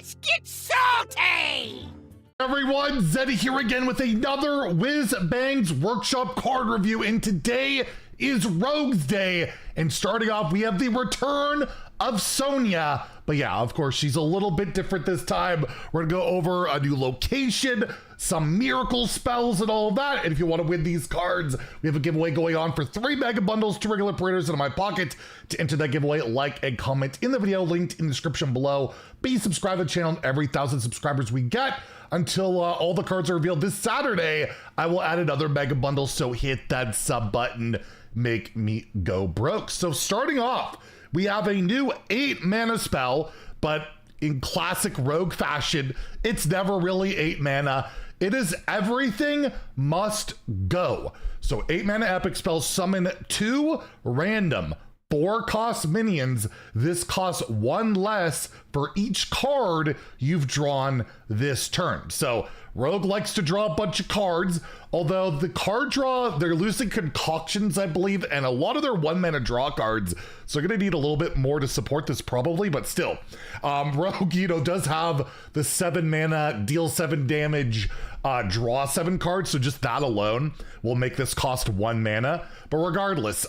Let's get salty! Everyone, Zeddy here again with another Whizbang's Workshop card review, and today is Rogue's Day, and starting off we have the return of Sonia. But yeah, of course, she's a little bit different this time. We're gonna go over a new location, some miracle spells and all of that. And if you want to win these cards, we have a giveaway going on for 3 mega bundles, 2 regular paraders in my pocket. To enter that giveaway, like and comment in the video, linked in the description below. Be subscribed to the channel. Every 1,000 subscribers we get until all the cards are revealed this Saturday, I will add another mega bundle, so hit that sub button. Make me go broke. So starting off, we have a new 8 mana spell, but in classic rogue fashion, it's never really 8 mana. It is everything must go. So 8 mana epic spell, summon 2 random 4-cost minions. This costs 1 less for each card you've drawn this turn. So Rogue likes to draw a bunch of cards, although the card draw, they're losing concoctions, I believe, and a lot of their 1 mana draw cards. So they're gonna need a little bit more to support this probably, but still. Rogue, does have the 7 mana, deal 7 damage, draw 7 cards, so just that alone will make this cost 1 mana. But regardless,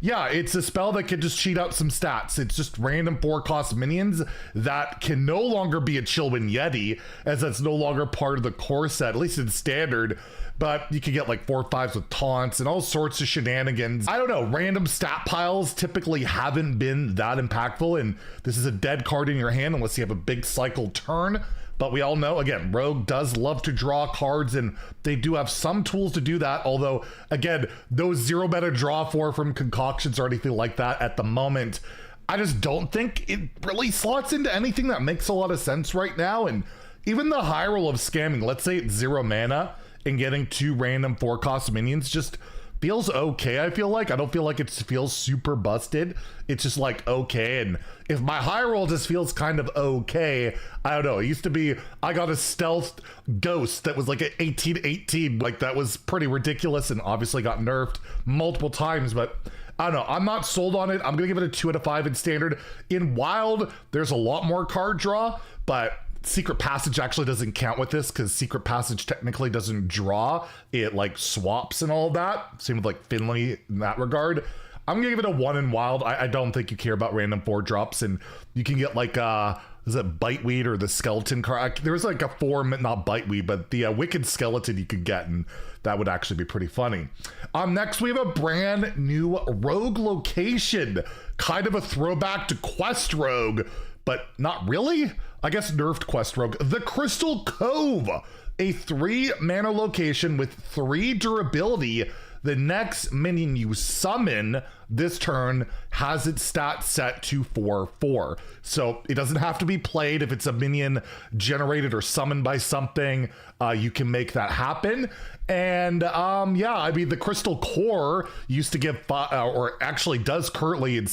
yeah, it's a spell that can just cheat out some stats. It's just random 4-cost minions that can no longer be a Chillwind Yeti, as that's no longer part of the core set, at least in standard. But you can get like 4/5s with taunts and all sorts of shenanigans. I don't know, random stat piles typically haven't been that impactful, and this is a dead card in your hand unless you have a big cycle turn. But we all know, again, Rogue does love to draw cards, and they do have some tools to do that. Although, again, those 0 mana draw 4 from concoctions or anything like that at the moment, I just don't think it really slots into anything that makes a lot of sense right now. And even the high roll of scamming, let's say it's 0 mana and getting 2 random 4-cost minions, just feels okay. I feel like I don't feel like it feels super busted. It's just like okay. And if my high roll just feels kind of okay, I don't know, it used to be I got a stealth ghost that was like an 18/18, like that was pretty ridiculous and obviously got nerfed multiple times. But I don't know, I'm not sold on it. I'm gonna give it a 2 out of 5 in standard. In wild, there's a lot more card draw, but Secret Passage actually doesn't count with this because Secret Passage technically doesn't draw. It like swaps and all of that. Same with like Finley in that regard. I'm gonna give it a 1 in wild. I don't think you care about random 4 drops, and you can get like is it Biteweed or the skeleton card? There was like a 4, not Biteweed, but the wicked skeleton you could get, and that would actually be pretty funny. Next we have a brand new rogue location, kind of a throwback to Quest Rogue, but not really. I guess nerfed Quest Rogue. The Crystal Cove, a 3 mana location with 3 durability. The next minion you summon this turn has its stat set to 4/4. So it doesn't have to be played. If it's a minion generated or summoned by something, you can make that happen. And yeah, I mean, the Crystal Core used to give, or actually does currently in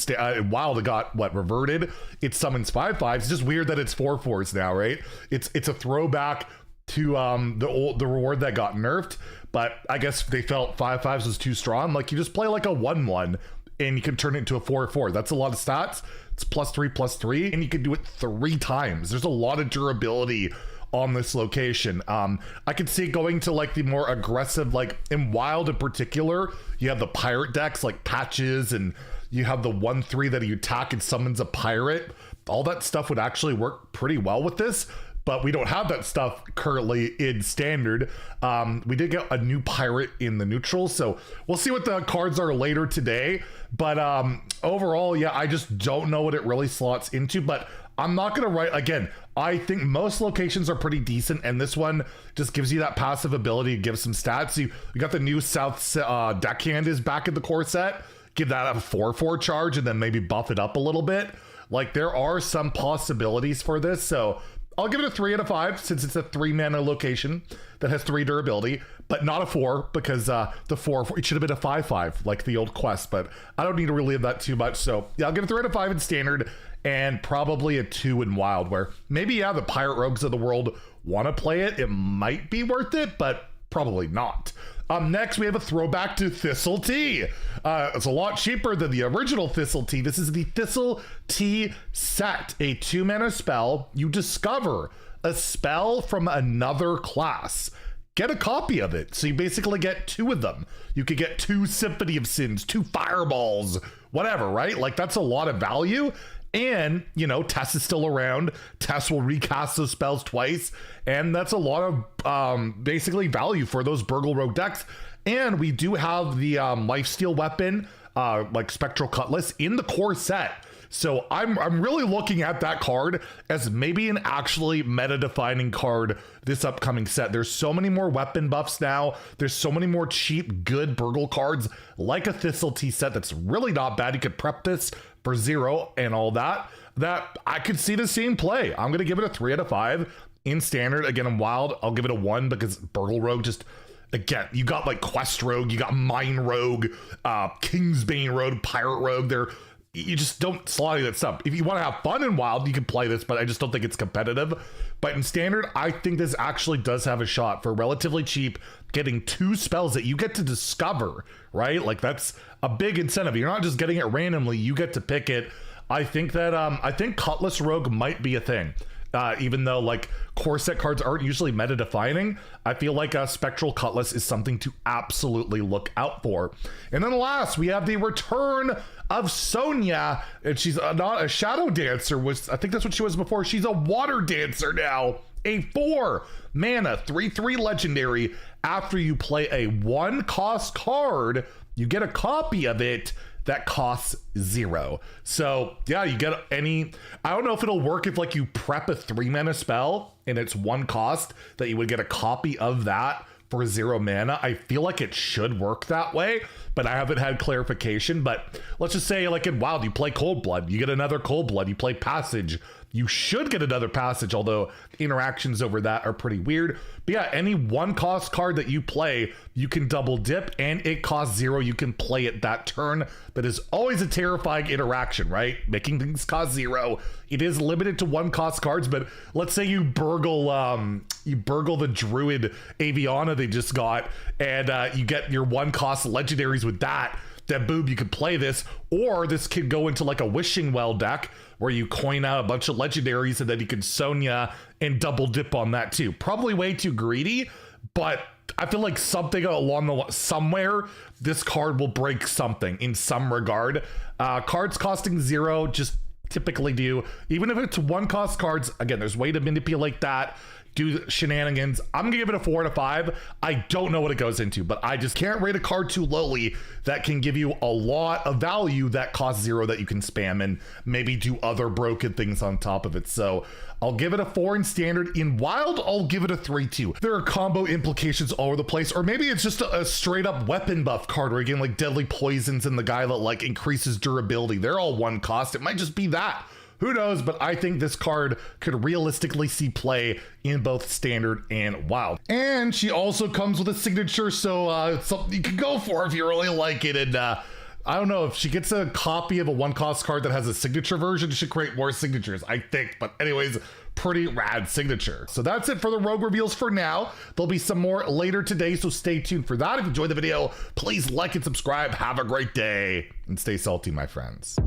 WoW, it got what, reverted. It summons 5/5s. It's just weird that it's 4/4s now, right? It's a throwback to the reward that got nerfed, but I guess they felt 5/5s was too strong. Like, you just play like a 1/1 and you can turn it into a 4/4. That's a lot of stats. It's +3/+3, and you can do it 3 times. There's a lot of durability on this location. I could see going to like the more aggressive, like in wild in particular, you have the pirate decks like Patches, and you have the 1/3 that you attack and summons a pirate. All that stuff would actually work pretty well with this. But we don't have that stuff currently in standard. We did get a new pirate in the neutral, so we'll see what the cards are later today. But overall, yeah, I just don't know what it really slots into. But I'm not gonna write, again, I think most locations are pretty decent, and this one just gives you that passive ability to give some stats. You got the new South Deckhand is back in the core set. Give that a 4/4 charge and then maybe buff it up a little bit. Like, there are some possibilities for this, so I'll give it a 3 out of 5 since it's a 3 mana location that has 3 durability, but not a 4 because the 4, it should have been a 5/5 like the old quest, but I don't need to relive that too much. So yeah, I'll give it a 3 out of 5 in standard and probably a 2 in wild, where maybe, yeah, the pirate rogues of the world want to play it. It might be worth it, but probably not. Next, we have a throwback to Thistle Te. It's a lot cheaper than the original Thistle Te. This is the Thistle Te set, a 2-mana spell. You discover a spell from another class. Get a copy of it. So you basically get 2 of them. You could get 2 Symphony of Sins, 2 Fireballs, whatever, right? Like, that's a lot of value. And, you know, Tess is still around. Tess will recast those spells twice. And that's a lot of basically value for those Burgle Rogue decks. And we do have the Lifesteal weapon, like Spectral Cutlass, in the core set. So I'm really looking at that card as maybe an actually meta-defining card this upcoming set. There's so many more weapon buffs now. There's so many more cheap, good Burgle cards, like a Thistle Te set that's really not bad. You could prep this for 0 and all that I could see the same play. I'm going to give it a 3 out of 5 in standard. Again, in wild, I'll give it a 1 because Burgle Rogue just... Again, you got like Quest Rogue, you got Mine Rogue, Kingsbane Rogue, Pirate Rogue. You just don't slot that stuff. If you want to have fun in wild, you can play this, but I just don't think it's competitive. But in standard, I think this actually does have a shot for relatively cheap, getting 2 spells that you get to discover, right? Like, that's a big incentive. You're not just getting it randomly, you get to pick it. I think that I think Cutlass Rogue might be a thing. Even though like core set cards aren't usually meta defining, I feel like a Spectral Cutlass is something to absolutely look out for. And then last, we have the return of Sonia, and she's not a Shadow Dancer, I think that's what she was before. She's a Water Dancer now. A 4-mana 3/3 legendary. After you play a 1-cost card, you get a copy of it that costs 0. So yeah, you get any, I don't know if it'll work if like you prep a 3-mana spell and it's 1 cost, that you would get a copy of that for 0 mana. I feel like it should work that way, but I haven't had clarification. But let's just say like in wild, you play Cold Blood, you get another Cold Blood, you play Passage, you should get another Passage, although interactions over that are pretty weird. But yeah, any 1-cost card that you play, you can double dip and it costs 0. You can play it that turn. That is always a terrifying interaction, right? Making things cost 0. It is limited to 1-cost cards, but let's say you burgle the Druid Aviana they just got, and you get your 1-cost legendaries with that. Then boom, you could play this, or this could go into like a Wishing Well deck where you coin out a bunch of legendaries and then you can Sonia and double dip on that too. Probably way too greedy, but I feel like something along the somewhere this card will break something in some regard. Cards costing 0 just typically do, even if it's 1-cost cards. Again, there's a way to manipulate that, do shenanigans. I'm gonna give it a 4 out of 5. I don't know what it goes into, but I just can't rate a card too lowly that can give you a lot of value that costs 0 that you can spam and maybe do other broken things on top of it. So I'll give it a 4 in standard. In wild, I'll give it a 3 too. There are combo implications all over the place, or maybe it's just a straight up weapon buff card where again, like Deadly Poisons and the guy that like increases durability, they're all 1 cost. It might just be that. Who knows, but I think this card could realistically see play in both standard and wild. And she also comes with a signature, so it's something you can go for if you really like it. And I don't know, if she gets a copy of a 1-cost card that has a signature version, she should create more signatures, I think. But anyways, pretty rad signature. So that's it for the Rogue reveals for now. There'll be some more later today, so stay tuned for that. If you enjoyed the video, please like and subscribe. Have a great day and stay salty, my friends.